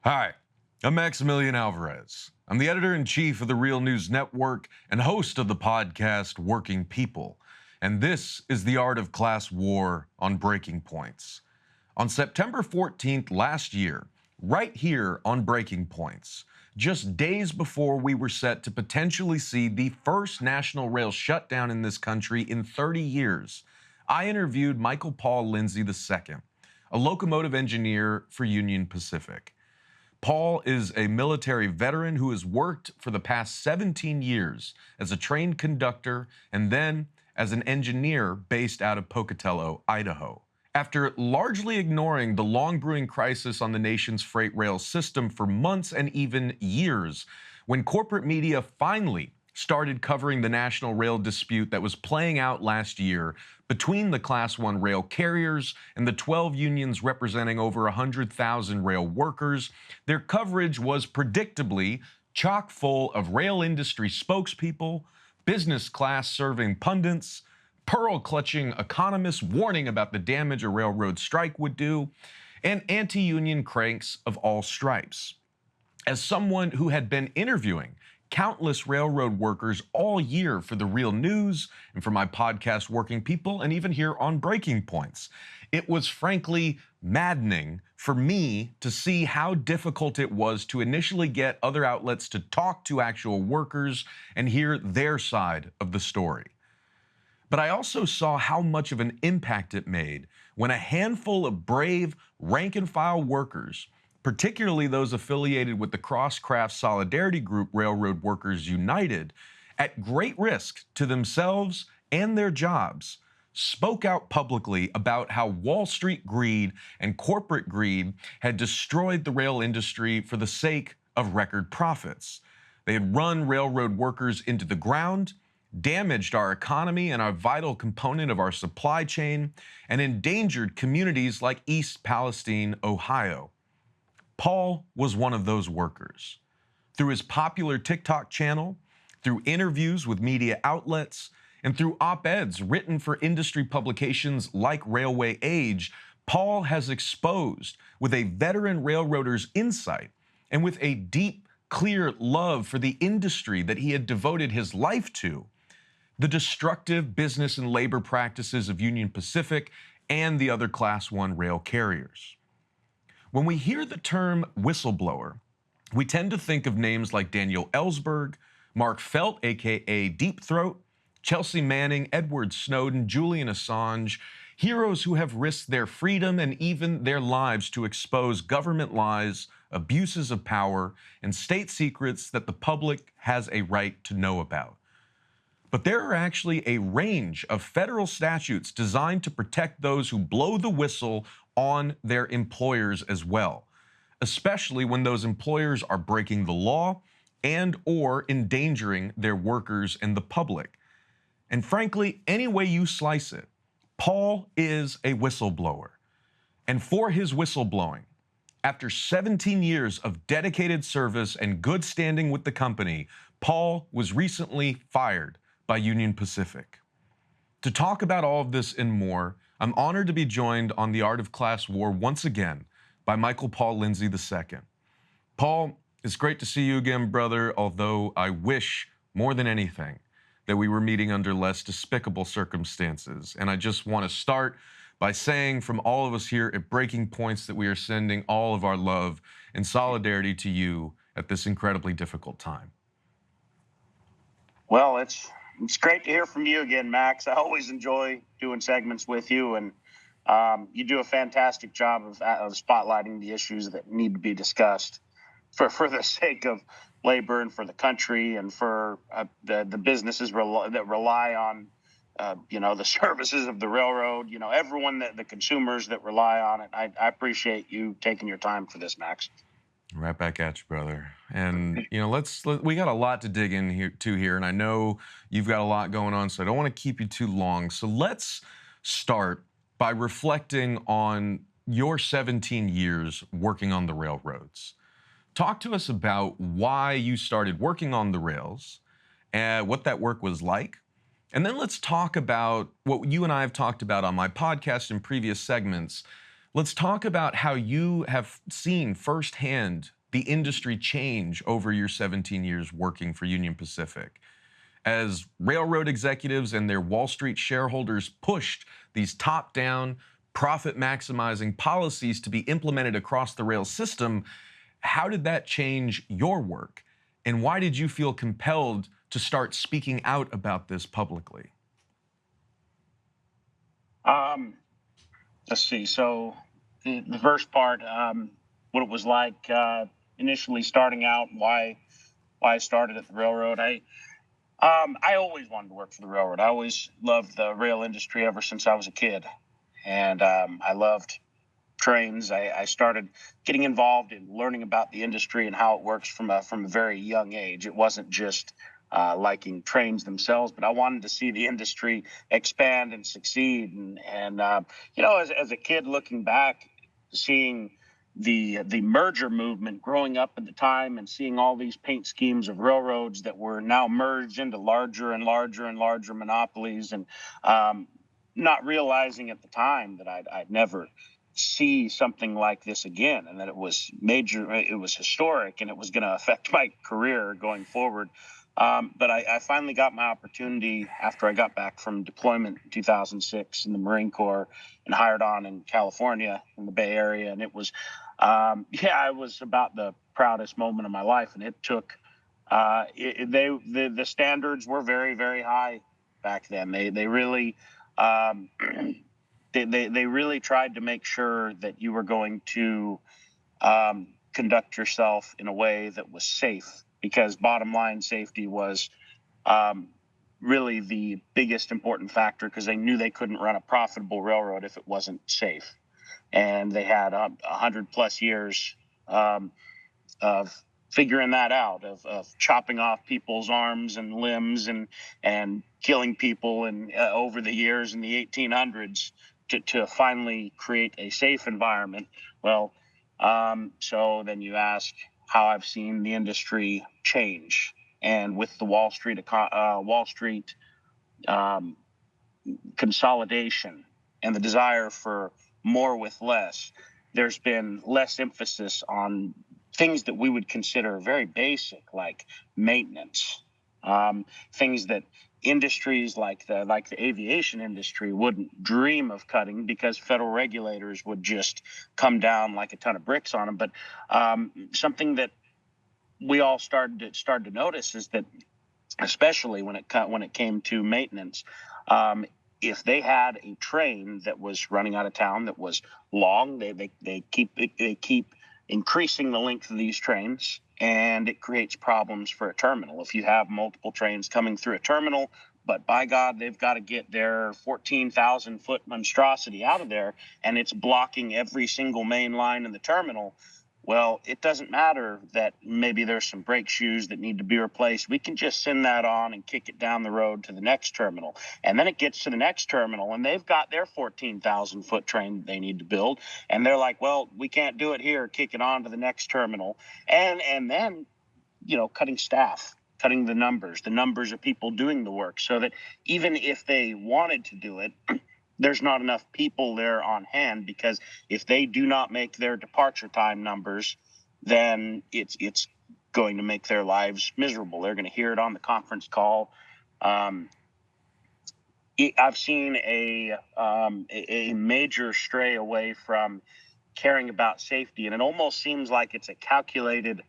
Hi, I'm Maximilian Alvarez. I'm the editor-in-chief of the Real News Network and host of the podcast Working People. And this is the Art of Class War on Breaking Points. On September 14th last year, right here on Breaking Points, just days before we were set to potentially see the first national rail shutdown in this country in 30 years, I interviewed Michael Paul Lindsey II, a locomotive engineer for Union Pacific. Paul is a military veteran who has worked for the past 17 years as a train conductor and then as an engineer based out of Pocatello, Idaho. After largely ignoring the long brewing crisis on the nation's freight rail system for months and even years, when corporate media finally started covering the national rail dispute that was playing out last year between the Class 1 rail carriers and the 12 unions representing over 100,000 rail workers, their coverage was predictably chock full of rail industry spokespeople, business class serving pundits, pearl-clutching economists warning about the damage a railroad strike would do, and anti-union cranks of all stripes. As someone who had been interviewing countless railroad workers all year for the Real News and for my podcast Working People and even here on Breaking Points, it was frankly maddening for me to see how difficult it was to initially get other outlets to talk to actual workers and hear their side of the story. But I also saw how much of an impact it made when a handful of brave rank-and-file workers, particularly those affiliated with the Cross-Craft Solidarity Group Railroad Workers United, at great risk to themselves and their jobs, spoke out publicly about how Wall Street greed and corporate greed had destroyed the rail industry for the sake of record profits. They had run railroad workers into the ground, damaged our economy and a vital component of our supply chain, and endangered communities like East Palestine, Ohio. Paul was one of those workers. Through his popular TikTok channel, through interviews with media outlets, and through op-eds written for industry publications like Railway Age, Paul has exposed, with a veteran railroader's insight and with a deep, clear love for the industry that he had devoted his life to, the destructive business and labor practices of Union Pacific and the other Class 1 rail carriers. When we hear the term whistleblower, we tend to think of names like Daniel Ellsberg, Mark Felt, aka Deep Throat, Chelsea Manning, Edward Snowden, Julian Assange, heroes who have risked their freedom and even their lives to expose government lies, abuses of power, and state secrets that the public has a right to know about. But there are actually a range of federal statutes designed to protect those who blow the whistle on their employers as well, especially when those employers are breaking the law and or endangering their workers and the public. And frankly, any way you slice it, Paul is a whistleblower. And for his whistleblowing, after 17 years of dedicated service and good standing with the company, Paul was recently fired by Union Pacific. To talk about all of this and more, I'm honored to be joined on the Art of Class War once again by Michael Paul Lindsey II. Paul, it's great to see you again, brother, although I wish more than anything that we were meeting under less despicable circumstances. And I just want to start by saying from all of us here at Breaking Points that we are sending all of our love and solidarity to you at this incredibly difficult time. Well, it's great to hear from you again, Max. I always enjoy doing segments with you, and you do a fantastic job of spotlighting the issues that need to be discussed for the sake of labor and for the country and for the businesses that rely on the services of the railroad. Everyone the consumers that rely on it. I appreciate you taking your time for this, Max. Right back at you, brother. And we got a lot to dig in here, and I know you've got a lot going on, so I don't want to keep you too long. So let's start by reflecting on your 17 years working on the railroads. Talk to us about why you started working on the rails and what that work was like. And then let's talk about what you and I have talked about on my podcast in previous segments, Let's talk about how you have seen firsthand the industry change over your 17 years working for Union Pacific. As railroad executives and their Wall Street shareholders pushed these top down, profit maximizing policies to be implemented across the rail system, how did that change your work? And why did you feel compelled to start speaking out about this publicly? Um, let's see. So the first part, what it was like initially starting out, why I started at the railroad. I always wanted to work for the railroad. I always loved the rail industry ever since I was a kid, and I loved trains. I started getting involved in learning about the industry and how it works from a very young age. It wasn't just liking trains themselves, but I wanted to see the industry expand and succeed. As a kid looking back, seeing the merger movement growing up at the time and seeing all these paint schemes of railroads that were now merged into larger and larger and larger monopolies, and not realizing at the time that I'd never see something like this again, and that it was major, it was historic, and it was going to affect my career going forward. But I finally got my opportunity after I got back from deployment in 2006 in the Marine Corps and hired on in California in the Bay Area. And it was, it was about the proudest moment of my life. And it took, the standards were very, very high back then. They really, they really tried to make sure that you were going to conduct yourself in a way that was safe, because bottom line safety was really the biggest important factor, because they knew they couldn't run a profitable railroad if it wasn't safe. And they had 100+ years of figuring that out, of chopping off people's arms and limbs and killing people and over the years in the 1800s to finally create a safe environment. Well, so then you ask how I've seen the industry change, and with the Wall Street consolidation and the desire for more with less, there's been less emphasis on things that we would consider very basic, like maintenance, things that industries like the aviation industry wouldn't dream of cutting, because federal regulators would just come down like a ton of bricks on them. But something that we all started to notice is that, especially when it came to maintenance, if they had a train that was running out of town that was long, they keep increasing the length of these trains, and it creates problems for a terminal. If you have multiple trains coming through a terminal, but by God, they've got to get their 14,000-foot monstrosity out of there, and it's blocking every single main line in the terminal. Well, it doesn't matter that maybe there's some brake shoes that need to be replaced. We can just send that on and kick it down the road to the next terminal. And then it gets to the next terminal, and they've got their 14,000-foot train they need to build. And they're like, well, we can't do it here. Kick it on to the next terminal. And then, cutting staff, cutting the numbers of people doing the work, so that even if they wanted to do it, there's not enough people there on hand, because if they do not make their departure time numbers, then it's going to make their lives miserable. They're going to hear it on the conference call. I've seen a major stray away from caring about safety, and it almost seems like it's a calculated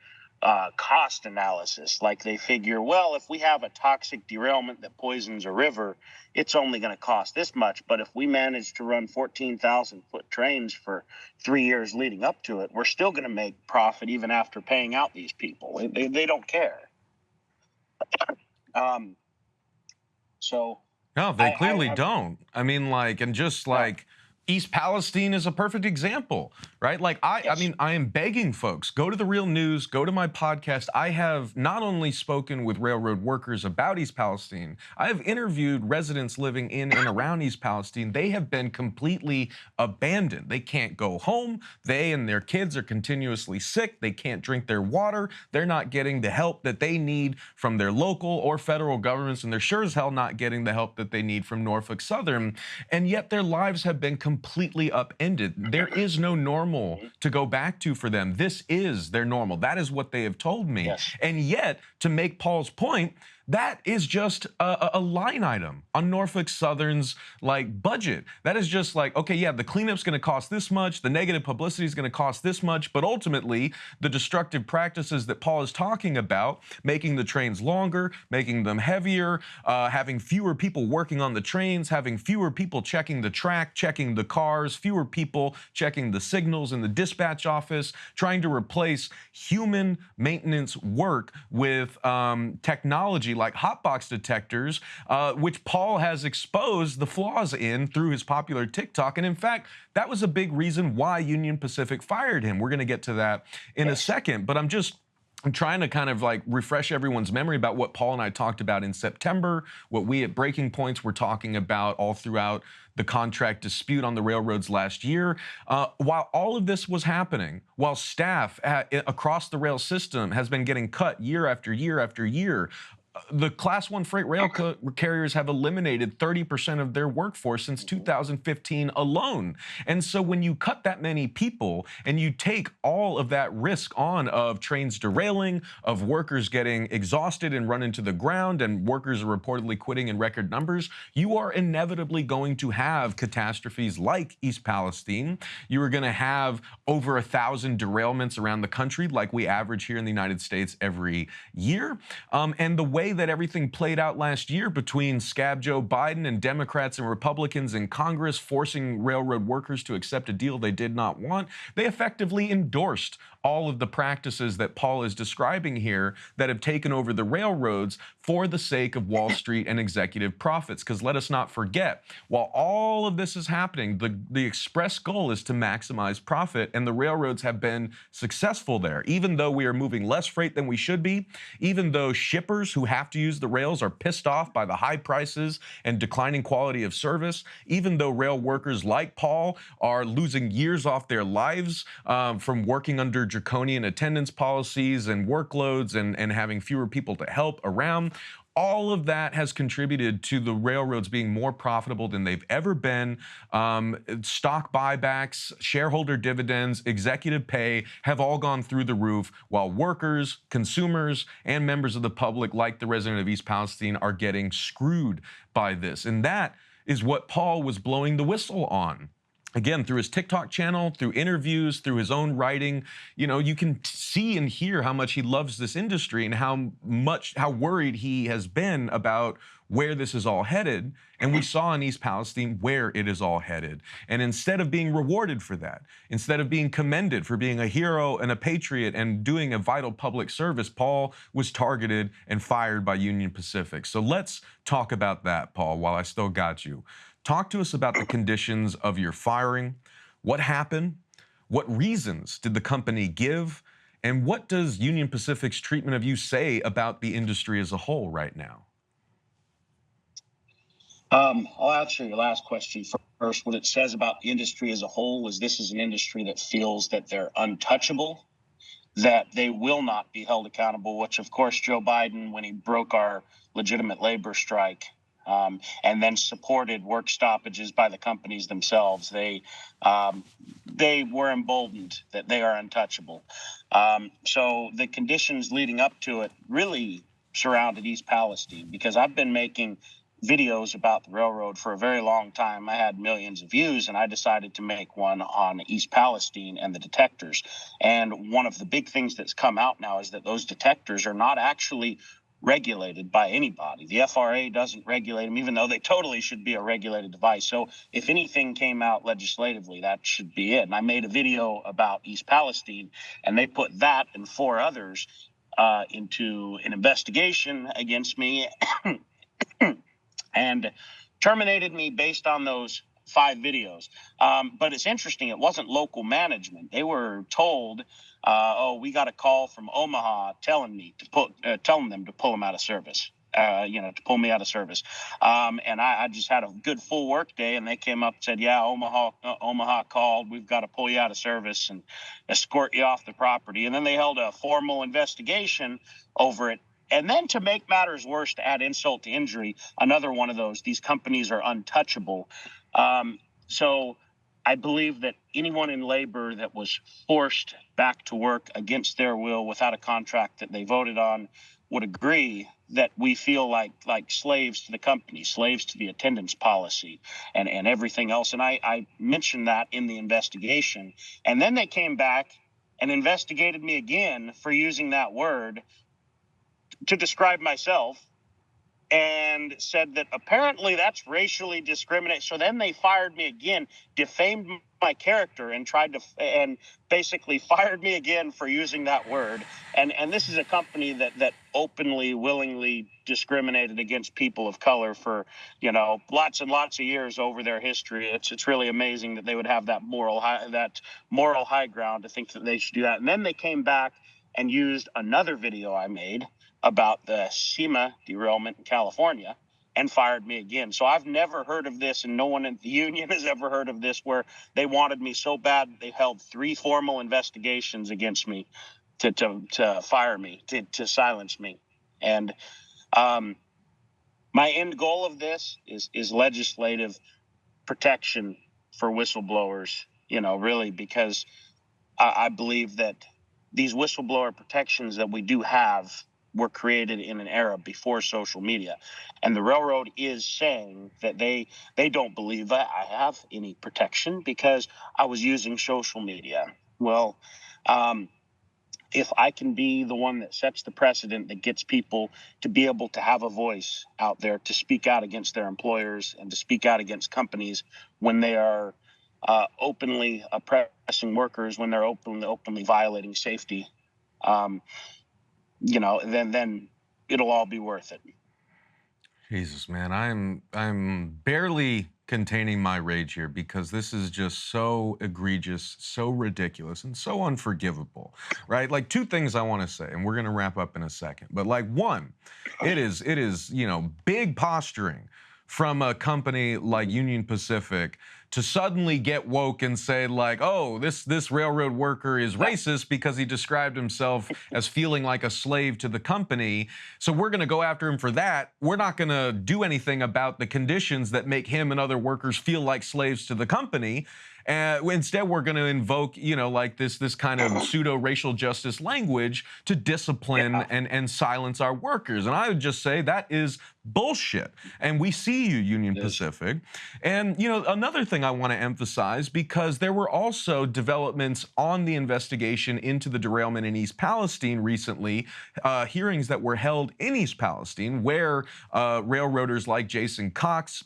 cost analysis. Like they figure, well, if we have a toxic derailment that poisons a river, it's only going to cost this much. But if we manage to run 14,000-foot trains for 3 years leading up to it, we're still going to make profit even after paying out these people. They don't care. So No, they clearly don't. I mean, and just like East Palestine is a perfect example. right? Like I Yes. mean, I am begging folks, go to the Real News, go to my podcast. I have not only spoken with railroad workers about East Palestine, I have interviewed residents living in and around East Palestine. They have been completely abandoned. They can't go home. They and their kids are continuously sick. They can't drink their water. They're not getting the help that they need from their local or federal governments, and they're sure as hell not getting the help that they need from Norfolk Southern. And yet their lives have been completely upended. There is no normal to go back to for them. This is their normal. That is what they have told me. Yes. And yet, to make Paul's point, that is just a line item on Norfolk Southern's like budget. That is just like, okay, yeah, the cleanup's going to cost this much, the negative publicity is going to cost this much, but ultimately the destructive practices that Paul is talking about, making the trains longer, making them heavier, having fewer people working on the trains, having fewer people checking the track, checking the cars, fewer people checking the signals in the dispatch office, trying to replace human maintenance work with technology like Hotbox detectors, which Paul has exposed the flaws in through his popular TikTok. And in fact, that was a big reason why Union Pacific fired him. We're going to get to that in a second, but I'm trying to kind of like refresh everyone's memory about what Paul and I talked about in September, what we at Breaking Points were talking about all throughout the contract dispute on the railroads last year. While all of this was happening, while staff across the rail system has been getting cut year after year after year, the Class 1 freight rail carriers have eliminated 30% of their workforce since 2015 alone. And so when you cut that many people and you take all of that risk on of trains derailing, of workers getting exhausted and run into the ground, and workers are reportedly quitting in record numbers, you are inevitably going to have catastrophes like East Palestine. You are going to have over 1,000 derailments around the country like we average here in the United States every year. And the way that everything played out last year between Scab Joe Biden and Democrats and Republicans in Congress forcing railroad workers to accept a deal they did not want, they effectively endorsed all of the practices that Paul is describing here that have taken over the railroads for the sake of Wall Street and executive profits. Because let us not forget, while all of this is happening, the express goal is to maximize profit, and the railroads have been successful there. Even though we are moving less freight than we should be, even though shippers who have to use the rails are pissed off by the high prices and declining quality of service, even though rail workers like Paul are losing years off their lives from working under draconian attendance policies and workloads and having fewer people to help around. All of that has contributed to the railroads being more profitable than they've ever been. Stock buybacks, shareholder dividends, executive pay have all gone through the roof, while workers, consumers, and members of the public, like the resident of East Palestine, are getting screwed by this. And that is what Paul was blowing the whistle on. Again, through his TikTok channel, through interviews, through his own writing, you can see and hear how much he loves this industry and how worried he has been about where this is all headed. And we saw in East Palestine where it is all headed. And instead of being rewarded for that, instead of being commended for being a hero and a patriot and doing a vital public service, Paul was targeted and fired by Union Pacific. So let's talk about that, Paul, while I still got you. Talk to us about the conditions of your firing. What happened? What reasons did the company give? And what does Union Pacific's treatment of you say about the industry as a whole right now? I'll answer your last question first. What it says about the industry as a whole is this is an industry that feels that they're untouchable, that they will not be held accountable, which, of course, Joe Biden, when he broke our legitimate labor strike, and then supported work stoppages by the companies themselves, they were emboldened that they are untouchable. So the conditions leading up to it really surrounded East Palestine, because I've been making videos about the railroad for a very long time. I had millions of views, and I decided to make one on East Palestine and the detectors. And one of the big things that's come out now is that those detectors are not actually regulated by anybody. The FRA doesn't regulate them, even though they totally should be a regulated device. So if anything came out legislatively, that should be it. And I made a video about East Palestine, and they put that and 4 others into an investigation against me and terminated me based on those 5 videos. But it's interesting. It wasn't local management. They were told, "Oh, we got a call from Omaha telling them to pull them out of service." To pull me out of service. And I just had a good full work day, and they came up and said, "Yeah, Omaha called. We've got to pull you out of service and escort you off the property." And then they held a formal investigation over it. And then, to make matters worse, to add insult to injury, another one of those. These companies are untouchable. So I believe that anyone in labor that was forced back to work against their will without a contract that they voted on would agree that we feel like slaves to the company, slaves to the attendance policy and everything else. And I mentioned that in the investigation. And then they came back and investigated me again for using that word to describe myself, and said that apparently that's racially discriminate. So then they fired me again, defamed my character, and basically fired me again for using that word. And this is a company that openly, willingly discriminated against people of color for, lots and lots of years over their history. It's really amazing that they would have that moral high ground to think that they should do that. And then they came back and used another video I made about the SEMA derailment in California and fired me again. So I've never heard of this, and no one in the union has ever heard of this, where they wanted me so bad they held 3 formal investigations against me to fire me, to silence me. And my end goal of this is legislative protection for whistleblowers, really, because I believe that these whistleblower protections that we do have were created in an era before social media. And the railroad is saying that they don't believe that I have any protection because I was using social media. Well, if I can be the one that sets the precedent that gets people to be able to have a voice out there, to speak out against their employers and to speak out against companies when they are openly oppressing workers, when they're openly violating safety, then it'll all be worth it. Jesus, man, I'm barely containing my rage here because this is just so egregious, so ridiculous, and so unforgivable, right? Like, 2 things I want to say, and we're going to wrap up in a second. But like, one, it is, big posturing from a company like Union Pacific to suddenly get woke and say, like, oh, this railroad worker is racist because he described himself as feeling like a slave to the company, so we're going to go after him for that. We're not going to do anything about the conditions that make him and other workers feel like slaves to the company. Instead, we're going to invoke, like this kind of pseudo-racial justice language to discipline and silence our workers. And I would just say that is bullshit. And we see you, Union Pacific. And, another thing I want to emphasize, because there were also developments on the investigation into the derailment in East Palestine recently, hearings that were held in East Palestine where railroaders like Jason Cox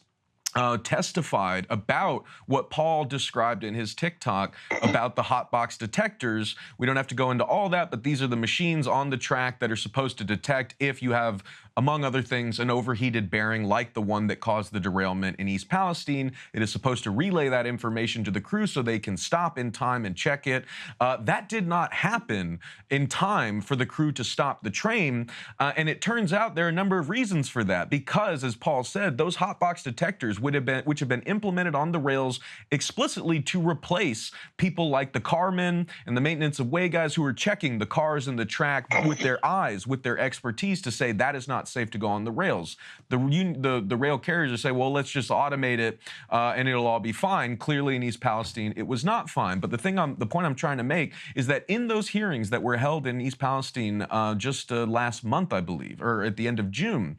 testified about what Paul described in his TikTok about the Hotbox detectors. We don't have to go into all that, but these are the machines on the track that are supposed to detect if you have, among other things, an overheated bearing like the one that caused the derailment in East Palestine. It is supposed to relay that information to the crew so they can stop in time and check it. That did not happen in time for the crew to stop the train. And it turns out there are a number of reasons for that, because, as Paul said, those Hotbox detectors which have been implemented on the rails explicitly to replace people like the carmen and the maintenance of way guys who are checking the cars and the track with their eyes, with their expertise, to say that is not safe to go on the rails. The rail carriers are saying, well, let's just automate it and it'll all be fine. Clearly in East Palestine, it was not fine. But the point I'm trying to make is that in those hearings that were held in East Palestine just last month, I believe, or at the end of June,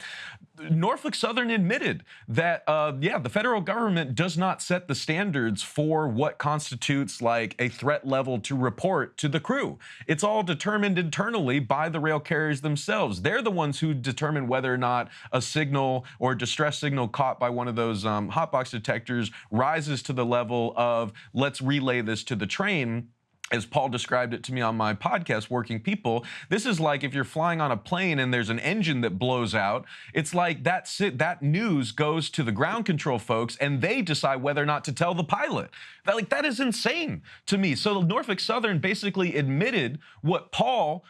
Norfolk Southern admitted that, the federal government does not set the standards for what constitutes like a threat level to report to the crew. It's all determined internally by the rail carriers themselves. They're the ones who determine whether or not a signal or distress signal caught by one of those Hotbox detectors rises to the level of let's relay this to the train. as Paul described it to me on my podcast, Working People, this is like if you're flying on a plane and there's an engine that blows out. It's like that news goes to the ground control folks and they decide whether or not to tell the pilot. That is insane to me. So Norfolk Southern basically admitted what Paul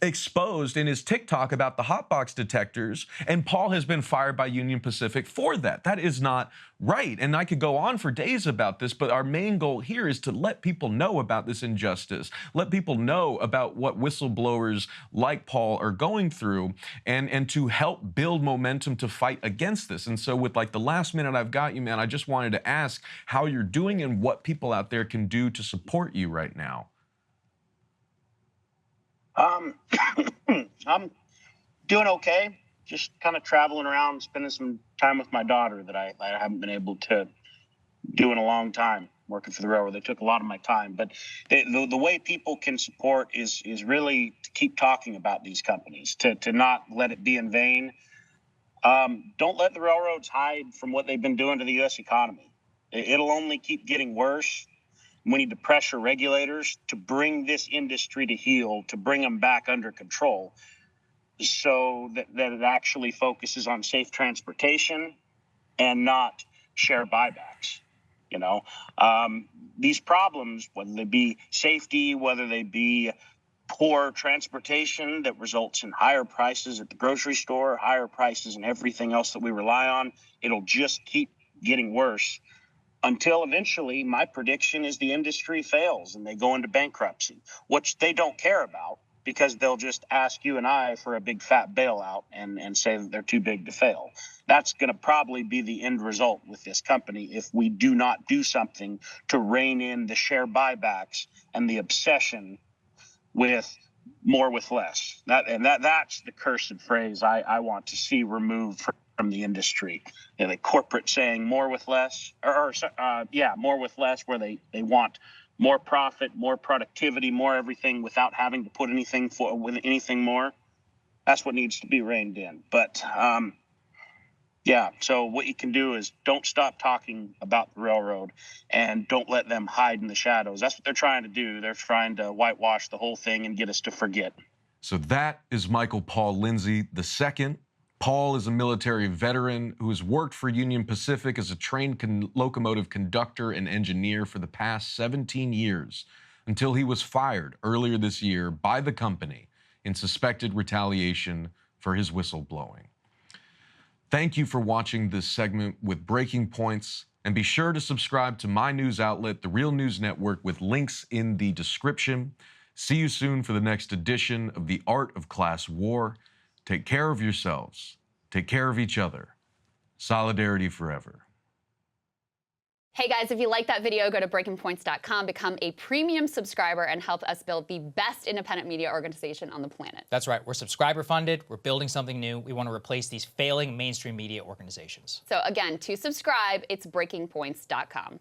exposed in his TikTok about the Hotbox detectors, and Paul has been fired by Union Pacific for that. That is not right. And I could go on for days about this, but our main goal here is to let people know about this injustice, let people know about what whistleblowers like Paul are going through, and to help build momentum to fight against this. And so with like the last minute I've got you, man, I just wanted to ask how you're doing and what people out there can do to support you right now. I'm doing okay. Just kind of traveling around, spending some time with my daughter that I haven't been able to do in a long time, working for the railroad. They took a lot of my time. But the way people can support is really to keep talking about these companies, to not let it be in vain. Don't let the railroads hide from what they've been doing to the U.S. economy. It'll only keep getting worse. We need to pressure regulators to bring this industry to heel, to bring them back under control, so that it actually focuses on safe transportation and not share buybacks. You know, these problems, whether they be safety, whether they be poor transportation that results in higher prices at the grocery store, higher prices and everything else that we rely on, it'll just keep getting worse until eventually my prediction is the industry fails and they go into bankruptcy, which they don't care about because they'll just ask you and I for a big fat bailout and say that they're too big to fail. That's going to probably be the end result with this company if we do not do something to rein in the share buybacks and the obsession with more with less. That's the cursed phrase I want to see removed from the industry. You know, the corporate saying more with less, more with less, where they want more profit, more productivity, more everything without having to put anything with anything more. That's what needs to be reined in. But so what you can do is don't stop talking about the railroad and don't let them hide in the shadows. That's what they're trying to do. They're trying to whitewash the whole thing and get us to forget. So that is Michael Paul Lindsey II. Paul is a military veteran who has worked for Union Pacific as a trained locomotive conductor and engineer for the past 17 years, until he was fired earlier this year by the company in suspected retaliation for his whistleblowing. Thank you for watching this segment with Breaking Points, and be sure to subscribe to my news outlet, The Real News Network, with links in the description. See you soon for the next edition of The Art of Class War. Take care of yourselves. Take care of each other. Solidarity forever. Hey guys, if you like that video, go to breakingpoints.com, become a premium subscriber, and help us build the best independent media organization on the planet. That's right. We're subscriber funded. We're building something new. We want to replace these failing mainstream media organizations. So again, to subscribe, it's breakingpoints.com.